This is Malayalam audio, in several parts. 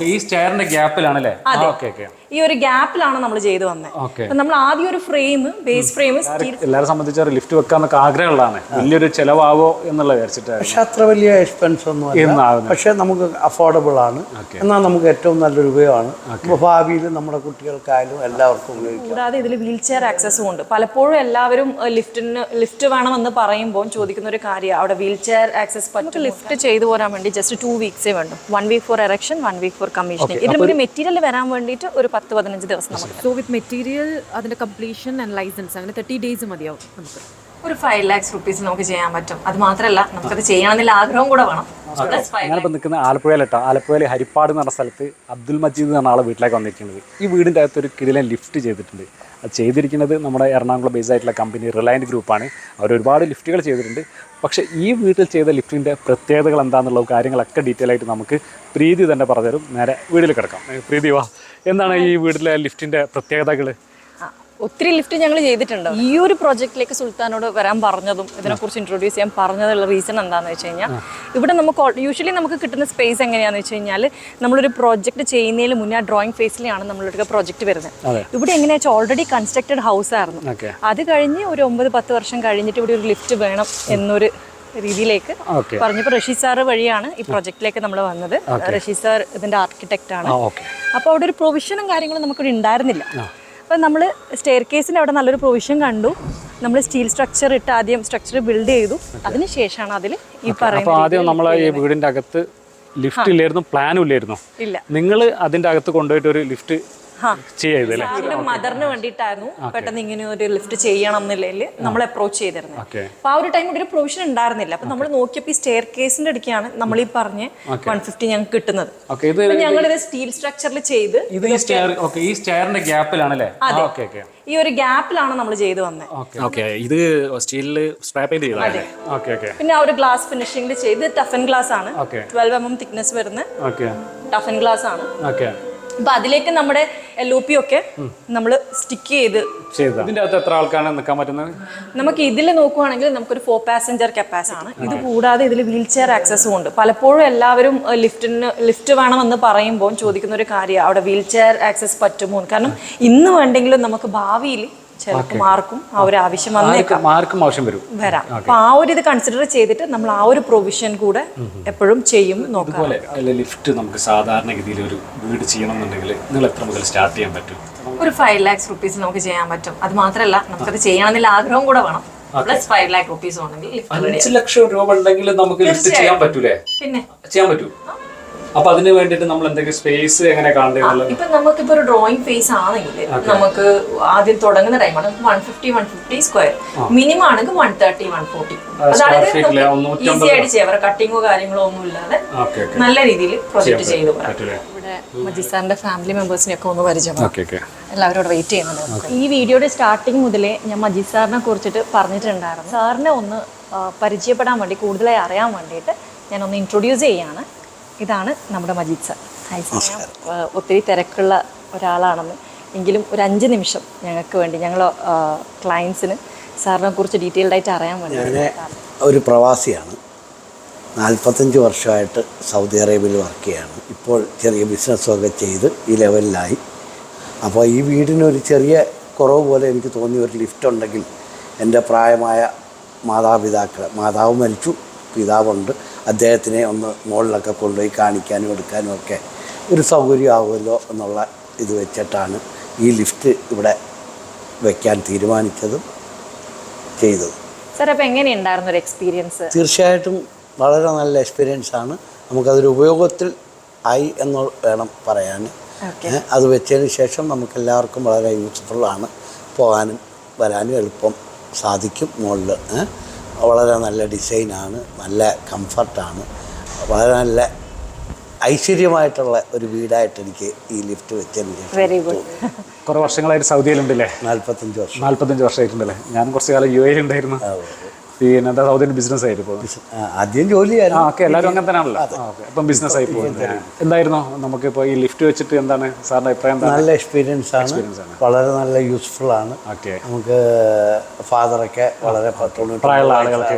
ഈ സ്റ്റെയറിന്റെ ഗ്യാപ്പിലാണല്ലേ? ഈ ഒരു ഗ്യാപ്പിലാണ് നമ്മൾ ചെയ്തു വന്നത്. നമ്മൾ ആദ്യം ഒരു ഫ്രെയിം, ബേസ് ഫ്രെയിം, എല്ലാവരെ സംബന്ധിച്ച് ലിഫ്റ്റ് വെക്കാന്നൊക്കെ ആഗ്രഹമുള്ളതാണ്. വലിയൊരു ചെലവാവോ എന്നുള്ള വിചാരിച്ചിട്ടാണ്. പക്ഷെ അത്ര വലിയ എക്സ്പെൻസ് ഒന്നും, പക്ഷെ നമുക്ക് അഫോർഡബിൾ ആണ്. എന്നാൽ നമുക്ക് ഏറ്റവും നല്ലൊരു ഉപയോഗമാണ്. ഭാവിയിൽ നമ്മുടെ കുട്ടികൾക്കായാലും എല്ലാവർക്കും ഉപയോഗിക്കും. കൂടാതെ ഇതിൽ വീൽ ചെയർ ആക്സസും ഉണ്ട്. പലപ്പോഴും എല്ലാവരും ലിഫ്റ്റ് വേണമെന്ന് പറയുമ്പോൾ ചോദിക്കുന്ന ഒരു കാര്യം, അവിടെ വീൽ ചെയർ ആക്സസ് പറ്റും. ലിഫ്റ്റ് ചെയ്തു പോരാൻ വേണ്ടി ജസ്റ്റ് 2 വീക്സേ വേണ്ടു. 1 week for erection, 1 week for commissioning. ഇതിന് മെറ്റീരിയൽ വരാൻ വേണ്ടിയിട്ട് ഒരു 10-15 ദിവസം നമുക്ക്. സോ വിത്ത് മെറ്റീരിയൽ, അതിന്റെ കംപ്ലീഷൻ ആൻഡ് ലൈസൻസ്, അങ്ങനെ 30 ഡേയ്സ് മതിയാവും നമുക്ക്. ഒരു 5 lakhs rupees നമുക്ക് ചെയ്യാൻ പറ്റും. അത് മാത്രമല്ല, നമുക്കത് ചെയ്യണമെന്നുള്ള ആഗ്രഹം കൂടെ വേണം. ഞാനിപ്പോൾ നിൽക്കുന്ന ആലപ്പുഴയിലിട്ടോ. ആലപ്പുഴയിൽ ഹരിപ്പാട് എന്ന് പറഞ്ഞ സ്ഥലത്ത് അബ്ദുൽ മജീദ് എന്ന് പറഞ്ഞ ആളെ വീട്ടിലേക്ക് വന്നിരിക്കുന്നത്. ഈ വീടിൻ്റെ അകത്ത് ഒരു കിടിലൻ ലിഫ്റ്റ് ചെയ്തിട്ടുണ്ട്. അത് ചെയ്തിരിക്കുന്നത് നമ്മുടെ എറണാകുളം ബേസ് ആയിട്ടുള്ള കമ്പനി റിലയൻറ്റ് ഗ്രൂപ്പാണ്. അവർ ഒരുപാട് ലിഫ്റ്റുകൾ ചെയ്തിട്ടുണ്ട്. പക്ഷേ ഈ വീട്ടിൽ ചെയ്ത ലിഫ്റ്റിൻ്റെ പ്രത്യേകതകൾ എന്താണെന്നുള്ള കാര്യങ്ങളൊക്കെ ഡീറ്റെയിൽ ആയിട്ട് നമുക്ക് പ്രീതി തന്നെ പറഞ്ഞുതരും. നേരെ വീട്ടിൽ കിടക്കാം. പ്രീതി വാ, എന്താണ് ഈ വീട്ടിലെ ലിഫ്റ്റിൻ്റെ പ്രത്യേകതകൾ? ഒത്തിരി ലിഫ്റ്റ് ഞങ്ങൾ ചെയ്തിട്ടുണ്ട്. ഈ ഒരു പ്രോജക്റ്റിലേക്ക് സുൽത്താനോട് വരാൻ പറഞ്ഞതും ഇതിനെക്കുറിച്ച് ഇൻട്രൊഡ്യൂസ് ചെയ്യാൻ പറഞ്ഞതുള്ള റീസൺ എന്താണെന്ന് വെച്ച് കഴിഞ്ഞാൽ, ഇവിടെ നമുക്ക് യൂഷ്വലി നമുക്ക് കിട്ടുന്ന സ്പേസ് എങ്ങനെയാണെന്ന് വെച്ച് കഴിഞ്ഞാൽ, നമ്മളൊരു പ്രോജക്റ്റ് ചെയ്യുന്നതിന് മുന്നേ ആ ഡ്രോയിങ് ഫേസിലാണ് നമ്മളൊരു പ്രോജക്റ്റ് വരുന്നത്. ഇവിടെ എങ്ങനെയാ വെച്ചാൽ ഓൾറെഡി കൺസ്ട്രക്റ്റഡ് ഹൗസ് ആയിരുന്നു. അത് കഴിഞ്ഞ് ഒരു 9-10 വർഷം കഴിഞ്ഞിട്ട് ഇവിടെ ഒരു ലിഫ്റ്റ് വേണം എന്നൊരു രീതിയിലേക്ക് പറഞ്ഞപ്പോൾ റഷീദ് സാറ് വഴിയാണ് ഈ പ്രോജക്റ്റിലേക്ക് നമ്മൾ വന്നത്. റഷീദ് സാർ ഇതിന്റെ ആർക്കിടെക്റ്റ് ആണ്. അപ്പോൾ അവിടെ ഒരു പ്രൊവിഷനും കാര്യങ്ങളും നമുക്കിവിടെ ഉണ്ടായിരുന്നില്ല. അപ്പം നമ്മൾ സ്റ്റെയർ കേസിന് അവിടെ നല്ലൊരു പ്രൊവിഷൻ കണ്ടു. നമ്മൾ സ്റ്റീൽ സ്ട്രക്ചർ ഇട്ട് ആദ്യം സ്ട്രക്ചർ ബിൽഡ് ചെയ്തു. അതിനുശേഷമാണ് അതിൽ ഈ പറയുന്നത്. ആദ്യം നമ്മൾ ഈ വീടിന്റെ അകത്ത് ലിഫ്റ്റ് ഇല്ലായിരുന്നു, പ്ലാനും ഇല്ലായിരുന്നു. ഇല്ല, നിങ്ങൾ അതിന്റെ അകത്ത് കൊണ്ടുപോയിട്ട് ഒരു ലിഫ്റ്റ് മദറിന് വേണ്ടിയിട്ടായിരുന്നു പെട്ടെന്ന് ഇങ്ങനെ ഒരു ലിഫ്റ്റ് ചെയ്യണം എന്നുള്ളതിൽ നമ്മൾ അപ്രോച്ച് ചെയ്തിരുന്നത്. അപ്പൊ ആ ഒരു ടൈം ഒരു പ്രൊവിഷൻ ഉണ്ടായിരുന്നില്ല. അപ്പൊ നമ്മൾ നോക്കിയപ്പോൾ ഈ സ്റ്റെയർ കേസിന്റെ അടുക്കാണ് നമ്മൾ ഈ പറഞ്ഞ 150 ഞങ്ങൾക്ക് കിട്ടുന്നത്. ഞങ്ങൾ ഇത് സ്റ്റീൽ സ്ട്രക്ചറിൽ ചെയ്ത് ഈ സ്റ്റെയറിന്റെ ഗ്യാപ്പിലാണല്ലേ? ഈ ഒരു ഗ്യാപ്പിലാണ് നമ്മൾ ചെയ്തു വന്നത്. ഇത് സ്റ്റീലിൽ സ്പ്രേ പെയിന്റ് ചെയ്തതല്ലേ? പിന്നെ ആ ഒരു ഗ്ലാസ് ഫിനിഷിംഗിൽ ചെയ്ത് ടഫൻ ഗ്ലാസ് ആണ്. 12 mm തിക്നെസ് വരുന്ന ടഫൻ ഗ്ലാസ് ആണ്. അപ്പൊ അതിലേക്ക് നമ്മുടെ LOP ഒക്കെ നമ്മൾ സ്റ്റിക്ക് ചെയ്ത്. ഇതിന്റെ അകത്ത് എത്ര ആൾക്കാണ് നിൽക്കാൻ പറ്റുന്നത്? നമുക്ക് ഇതിൽ നോക്കുവാണെങ്കിൽ നമുക്കൊരു 4 passenger കപ്പാസിറ്റി ആണ്. ഇത് കൂടാതെ ഇതിൽ വീൽ ചെയർ ആക്സസും ഉണ്ട്. പലപ്പോഴും എല്ലാവരും ലിഫ്റ്റ് വേണമെന്ന് പറയുമ്പോൾ ചോദിക്കുന്ന ഒരു കാര്യം, അവിടെ വീൽ ചെയർ ആക്സസ് പറ്റുമോ? കാരണം ഇന്ന് വേണ്ടെങ്കിലും നമുക്ക് ഭാവിയിൽ മാർക്കും ആ ഒരു ആവശ്യം വരാം. അപ്പൊ ആ ഒരു ഇത് കൺസിഡർ ചെയ്തിട്ട് നമ്മൾ ആ ഒരു പ്രൊവിഷൻ കൂടെ എപ്പോഴും ചെയ്യും. നോക്കാം. ലിഫ്റ്റ് നമുക്ക് സാധാരണഗതിയിൽ ഒരു വീട് ചെയ്യണമെന്നുണ്ടെങ്കിൽ നിങ്ങൾ എത്ര മുതൽ സ്റ്റാർട്ട് ചെയ്യാൻ പറ്റും? ഒരു 5 lakhs rupees നമുക്ക് ചെയ്യാൻ പറ്റും. അത് മാത്രമല്ല, നമുക്കത് ചെയ്യണമെന്നുള്ള ആഗ്രഹം കൂടെ വേണം. പ്ലസ് 5 lakh rupees ഉണ്ടെങ്കിൽ 5 ലക്ഷം രൂപ ഉണ്ടെങ്കിൽ നമുക്ക് ലിഫ്റ്റ് ചെയ്യാൻ പറ്റൂലേ? പിന്നെ ചെയ്യാൻ പറ്റൂ. അപ്പൊ അതിന് വേണ്ടിട്ട് നമ്മൾ എന്തെങ്കിലും സ്പേസ് എങ്ങനെ കാണേണ്ടത്? ഇപ്പൊ നമുക്കിപ്പോ ഒരു ഡ്രോയിങ് ഫേസ് ആണെങ്കിൽ നമുക്ക് ആദ്യം തുടങ്ങുന്ന ടൈമാണ് 150 സ്ക്വയർ. മിനിമം ആണെങ്കിൽ 130-140. അതായത് ഈസി ആയിട്ട് ചെയ്യാം. അവരുടെ കട്ടിങ്ങോ കാര്യങ്ങളോ ഒന്നും ഇല്ലാതെ നല്ല രീതിയിൽ പ്രൊജക്ട് ചെയ്തു പോകാം. ഇവിടെ മജീദ് സാറിന്റെ ഫാമിലി മെമ്പേഴ്സിനെ ഒക്കെ ഒന്ന് പരിചയപ്പെടും. എല്ലാവരും ഇവിടെ വെയിറ്റ് ചെയ്യുന്നുണ്ട്. ഈ വീഡിയോയുടെ സ്റ്റാർട്ടിങ് മുതലേ ഞാൻ മജീദ് സാറിനെ കുറിച്ചിട്ട് പറഞ്ഞിട്ടുണ്ടായിരുന്നു. സാറിനെ ഒന്ന് പരിചയപ്പെടാൻ വേണ്ടി, കൂടുതലായി അറിയാൻ വേണ്ടിയിട്ട് ഞാനൊന്ന് ഇൻട്രൊഡ്യൂസ് ചെയ്യാണ്. ഇതാണ് നമ്മുടെ മജീദ് സാർ. Hi sir. ഒത്തിരി തിരക്കുള്ള ഒരാളാണെന്ന് എങ്കിലും ഒരു 5 നിമിഷം ഞങ്ങൾക്ക് വേണ്ടി, ഞങ്ങൾ ക്ലയൻസിന് സാറിനെ കുറിച്ച് ഡീറ്റെയിൽഡ് ആയിട്ട് അറിയാൻ വേണ്ടി. ഞാൻ ഒരു പ്രവാസിയാണ്. 45 വർഷമായിട്ട് സൗദി അറേബ്യയിൽ വർക്ക് ചെയ്യാണ്. ഇപ്പോൾ ചെറിയ ബിസിനസ്സൊക്കെ ചെയ്ത് ഈ ലെവലിലായി. അപ്പോൾ ഈ വീടിനൊരു ചെറിയ കുറവ് പോലെ എനിക്ക് തോന്നിയ ഒരു ലിഫ്റ്റ് ഉണ്ടെങ്കിൽ എൻ്റെ പ്രായമായ മാതാവ് മരിച്ചു, പിതാവുണ്ട്. അദ്ദേഹത്തിനെ ഒന്ന് മുകളിലൊക്കെ കൊണ്ടുപോയി കാണിക്കാനും എടുക്കാനും ഒക്കെ ഒരു സൗകര്യമാവുമല്ലോ എന്നുള്ള ഇത് വെച്ചിട്ടാണ് ഈ ലിഫ്റ്റ് ഇവിടെ വയ്ക്കാൻ തീരുമാനിച്ചതും ചെയ്തത്. സാർ, അപ്പോൾ എങ്ങനെയുണ്ടായിരുന്നു ഒരു എക്സ്പീരിയൻസ്? തീർച്ചയായിട്ടും വളരെ നല്ല എക്സ്പീരിയൻസ് ആണ്. നമുക്കതൊരു ഉപയോഗത്തിൽ ആയി എന്ന് വേണം പറയാൻ. അത് വെച്ചതിന് ശേഷം നമുക്കെല്ലാവർക്കും വളരെ യൂസ്ഫുള്ളാണ്. പോകാനും വരാനും എളുപ്പം സാധിക്കും. മുകളിൽ വളരെ നല്ല ഡിസൈനാണ്, നല്ല കംഫർട്ടാണ്, വളരെ നല്ല ഐശ്വര്യമായിട്ടുള്ള ഒരു വീടായിട്ട് എനിക്ക് ഈ ലിഫ്റ്റ് വെച്ചതിന് കുറേ വർഷങ്ങളായിട്ട് സൗദിയിലുണ്ടല്ലേ? 45 വർഷമായിട്ടുണ്ടല്ലേ? ഞാൻ കുറച്ച് കാലം UAE ഉണ്ടായിരുന്നു. പിന്നെ എന്താ സൗദിയിൽ ബിസിനസ് ആയിട്ട് ആദ്യം ജോലിയായിരുന്നു. എല്ലാവരും അങ്ങനെ തന്നെയാണല്ലോ. അപ്പം ബിസിനസ് ആയി പോകുന്നത് എന്തായിരുന്നു? നമുക്കിപ്പോൾ ഈ ലിഫ്റ്റ് വെച്ചിട്ട് എന്താണ് സാറിൻ്റെ അഭിപ്രായം? നല്ല എക്സ്പീരിയൻസ് ആണ്, വളരെ നല്ല യൂസ്ഫുൾ ആണ്. നമുക്ക് ഫാദറൊക്കെ വളരെ പ്രായമുള്ള ആളുകൾക്ക്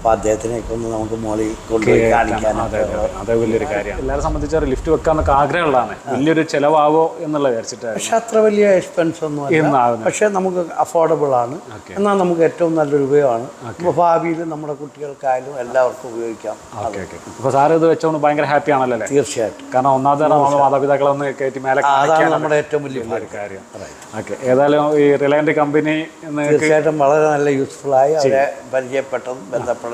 അപ്പോൾ അദ്ദേഹത്തിനെയൊക്കെ ഒന്ന് നമുക്ക് മോളിൽ കൊണ്ടുപോയി കാണിക്കാനൊക്കെ അത് വലിയൊരു കാര്യമാണ്. എല്ലാവരെ സംബന്ധിച്ച് ലിഫ്റ്റ് വെക്കാന്നൊക്കെ ആഗ്രഹമുള്ളതാണ്. വലിയൊരു ചിലവാകോ എന്നുള്ള വിചാരിച്ചിട്ട്. പക്ഷെ അത്ര വലിയ എക്സ്പെൻസ് ഒന്നും അല്ല. പക്ഷേ നമുക്ക് അഫോർഡബിൾ ആണ്. എന്നാൽ നമുക്ക് ഏറ്റവും നല്ലൊരു ഉപയോഗമാണ്. അപ്പോൾ ഭാവിയിൽ നമ്മുടെ കുട്ടികൾക്കായാലും എല്ലാവർക്കും ഉപയോഗിക്കാം. അപ്പോൾ സാറ് ഇത് വെച്ചോണ്ട് ഭയങ്കര ഹാപ്പി ആണല്ലോ അല്ലേ? തീർച്ചയായിട്ടും. കാരണം ഒന്നാമത്തെ നമ്മുടെ മാതാപിതാക്കളൊന്ന് കയറ്റി മേലെ അതാണ് നമ്മുടെ ഏറ്റവും വലിയ കാര്യം. ഓക്കെ, ഏതായാലും ഈ റിലയൻറ്റ് കമ്പനി തീർച്ചയായിട്ടും വളരെ നല്ല യൂസ്ഫുള്ളായി അവരെ പരിചയപ്പെട്ടതും ബന്ധപ്പെട്ടതും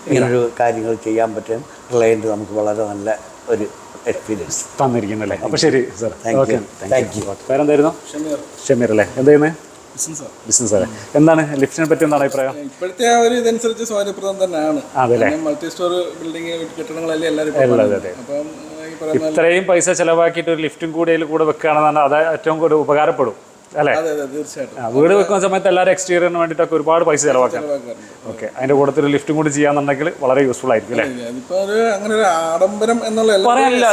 ഇങ്ങനൊരു കാര്യങ്ങൾ ചെയ്യാൻ പറ്റും. റിലയൻറ്റ് നമുക്ക് വളരെ നല്ല ഒരു എക്സ്പീരിയൻസ് തന്നിരിക്കുന്നല്ലേ. അപ്പോൾ ശരി സാർ, താങ്ക് യു. പേരെന്തായിരുന്നു? ഷമീർ അല്ലേ? എന്ത് ചെയ്യുന്നത്? ബിസിനസ് അല്ലേ? എന്താണ് ലിഫ്റ്റിനെ പറ്റി എന്താണ് അഭിപ്രായം? ഇപ്പോഴത്തെ ആ ഒരു ഇതനുസരിച്ച് സൗകര്യപ്രദം തന്നെയാണ്. മൾട്ടി സ്റ്റോർ ബിൽഡിംഗ് കെട്ടിടങ്ങളല്ലേ എല്ലാവരും. അപ്പം ഇത്രയും പൈസ ചെലവാക്കിയിട്ട് ഒരു ലിഫ്റ്റും കൂടി കൂടെ വെക്കുകയാണെന്നാണ് അത് ഏറ്റവും കൂടുതൽ ഉപകാരപ്പെടും അല്ലേ? തീർച്ചയായിട്ടും. വീട് വെക്കുന്ന സമയത്ത് എല്ലാവരും എക്സ്റ്റീരിയറിന് വേണ്ടിയിട്ടൊക്കെ ഒരുപാട് പൈസ ചെലവാക്കാം. ഓക്കെ, അതിന്റെ കൂട്ടത്തിൽ ലിഫ്റ്റും കൂടി ചെയ്യാന്നുണ്ടെങ്കിൽ വളരെ യൂസ്ഫുൾ ആയിരിക്കും അല്ലേ? അങ്ങനെ ഒരു ആഡംബരം എന്നുള്ള പറയാനില്ല,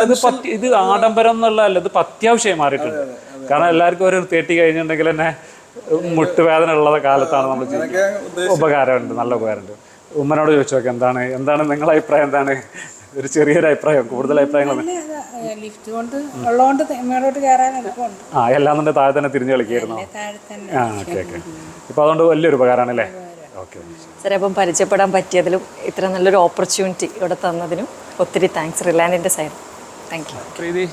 ഇത് ആഡംബരം എന്നുള്ളതല്ല, ഇത് അത്യാവശ്യമായി മാറിയിട്ടുണ്ട്. കാരണം എല്ലാവർക്കും ഒരു തേട്ടി കഴിഞ്ഞിട്ടുണ്ടെങ്കിൽ തന്നെ മുട്ടുവേദന ഉള്ള കാലത്താണ് നമ്മൾ ഉപകാരമുണ്ട്, നല്ല ഉപകാരമുണ്ട്. ഉമ്മനോട് ചോദിച്ചു നോക്കാം, എന്താണ് നിങ്ങളുടെ അഭിപ്രായം? എന്താണ് ഒരു ചെറിയൊരു അഭിപ്രായം, കൂടുതൽ അഭിപ്രായങ്ങൾ? ലിഫ്റ്റ് കൊണ്ട് ഉള്ളതുകൊണ്ട് മേലോട്ട് കയറാൻ എളുപ്പമുണ്ട്. എല്ലാന്നുണ്ട് താഴെ തന്നെ തിരിഞ്ഞു കളിക്കായിരുന്നു. ഓക്കെ. ഇപ്പൊ അതുകൊണ്ട് വലിയൊരു ഉപകാരമാണ് അല്ലേ? ഓക്കെ സാറേ, അപ്പം പരിചയപ്പെടാൻ പറ്റിയതിലും ഇത്ര നല്ലൊരു ഓപ്പർച്യൂണിറ്റി ഇവിടെ തന്നതിനും ഒത്തിരി താങ്ക്സ് റിലയൻറ്റിൻ്റെ side. Thank you. Preethi,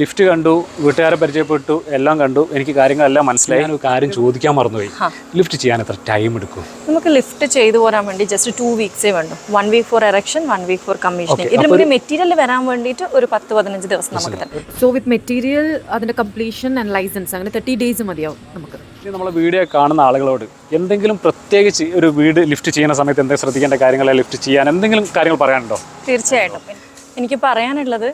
lift കണ്ടു, വീട്ടുകാരെ പരിചയപ്പെട്ടു, എല്ലാം കണ്ടു, എനിക്ക് കാര്യങ്ങളെല്ലാം മനസ്സിലായി. ഞാൻ ഒരു കാര്യം ചോദിക്കാൻ മറന്നുപോയി. ലിഫ്റ്റ് ചെയ്യാൻ എത്ര ടൈം എടുക്കും? നമുക്ക് ലിഫ്റ്റ് ചെയ്തു പോരാൻ വേണ്ടി ജസ്റ്റ് 2 വീക്സേ വേണ്ടു. 1 week for erection, 1 week for commissioning. ഇതിന് മുന്നേ മെറ്റീരിയൽ വരാൻ വേണ്ടിയിട്ട് ഒരു 10-15 ദിവസം നമുക്ക് തരും. സോ വിത്ത് മെറ്റീരിയൽ, അതിന്റെ കംപ്ലീഷൻ ആൻഡ് ലൈസൻസ് അങ്ങനെ 30 ഡേയ്സ് മതിയാവും നമുക്ക്. നമ്മളെ വീഡിയോ കാണുന്ന ആളുകളോട് എന്തെങ്കിലും പ്രത്യേകിച്ച് ഒരു വീട് ലിഫ്റ്റ് ചെയ്യുന്ന സമയത്ത് എന്തെങ്കിലും ശ്രദ്ധിക്കേണ്ട കാര്യങ്ങൾ, ലിഫ്റ്റ് ചെയ്യാൻ എന്തെങ്കിലും കാര്യങ്ങൾ പറയാനുണ്ടോ? തീർച്ചയായിട്ടും എനിക്ക് പറയാനുള്ളത്,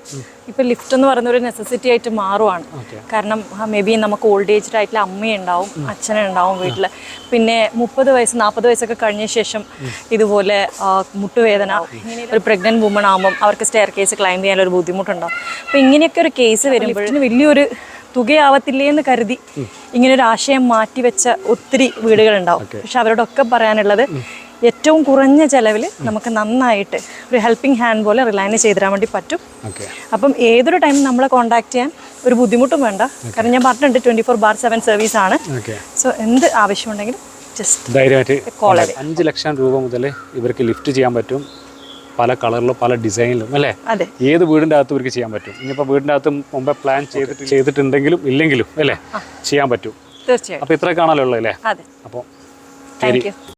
ഇപ്പം ലിഫ്റ്റ് എന്ന് പറയുന്ന ഒരു നെസസിറ്റി ആയിട്ട് മാറുവാണ്. കാരണം മേ ബി നമുക്ക് ഓൾഡ് ഏജ്ഡ് ആയിട്ടുള്ള അമ്മയുണ്ടാവും, അച്ഛനുണ്ടാവും വീട്ടിൽ. പിന്നെ 30 വയസ്സ് 40 വയസ്സൊക്കെ കഴിഞ്ഞ ശേഷം ഇതുപോലെ മുട്ടുവേദന, ഒരു പ്രഗ്നന്റ് വുമൺ ആകുമ്പം അവർക്ക് സ്റ്റെയർ കേസ് ക്ലൈംബ് ചെയ്യാനൊരു ബുദ്ധിമുട്ടുണ്ടാവും. അപ്പോൾ ഇങ്ങനെയൊക്കെ ഒരു കേസ് വരുമ്പോഴത്തേന് വലിയൊരു തുകയാവത്തില്ലേ എന്ന് കരുതി ഇങ്ങനൊരു ആശയം മാറ്റിവെച്ച ഒത്തിരി വീടുകളുണ്ടാവും. പക്ഷെ അവരോടൊക്കെ പറയാനുള്ളത്, ഏറ്റവും കുറഞ്ഞ ചെലവിൽ നമുക്ക് നന്നായിട്ട് ഒരു ഹെൽപ്പിംഗ് ഹാൻഡ് പോലെ റിലയൻറ്റ് ചെയ്തു തരാൻ വേണ്ടി പറ്റും. അപ്പം ഏതൊരു ടൈം നമ്മളെ കോൺടാക്ട് ചെയ്യാൻ ഒരു ബുദ്ധിമുട്ടും വേണ്ട. കാരണം ഞാൻ പറഞ്ഞിട്ടുണ്ട് 24/7 സർവീസ് ആണ്. സോ എന്ത് ആവശ്യമുണ്ടെങ്കിലും ജസ്റ്റ് ധൈര്യമായിട്ട് 5 ലക്ഷം രൂപ മുതൽ ഇവർക്ക് ലിഫ്റ്റ് ചെയ്യാൻ പറ്റും. പല കളറിലും പല ഡിസൈനിലും അല്ലേ? അതെ, ഏത് വീടിൻ്റെ അകത്ത് ഇവർക്ക് ചെയ്യാൻ പറ്റും. ഇനിയിപ്പോൾ വീടിൻ്റെ അകത്ത് മുമ്പേ പ്ലാൻ ചെയ്തിട്ടുണ്ടെങ്കിലും ഇല്ലെങ്കിലും അല്ലേ ചെയ്യാൻ പറ്റും. തീർച്ചയായും. അപ്പോൾ ഇത്രയൊക്കെ ആണല്ലോ ഉള്ളത് അല്ലേ? അതെ. അപ്പോൾ താങ്ക് യു.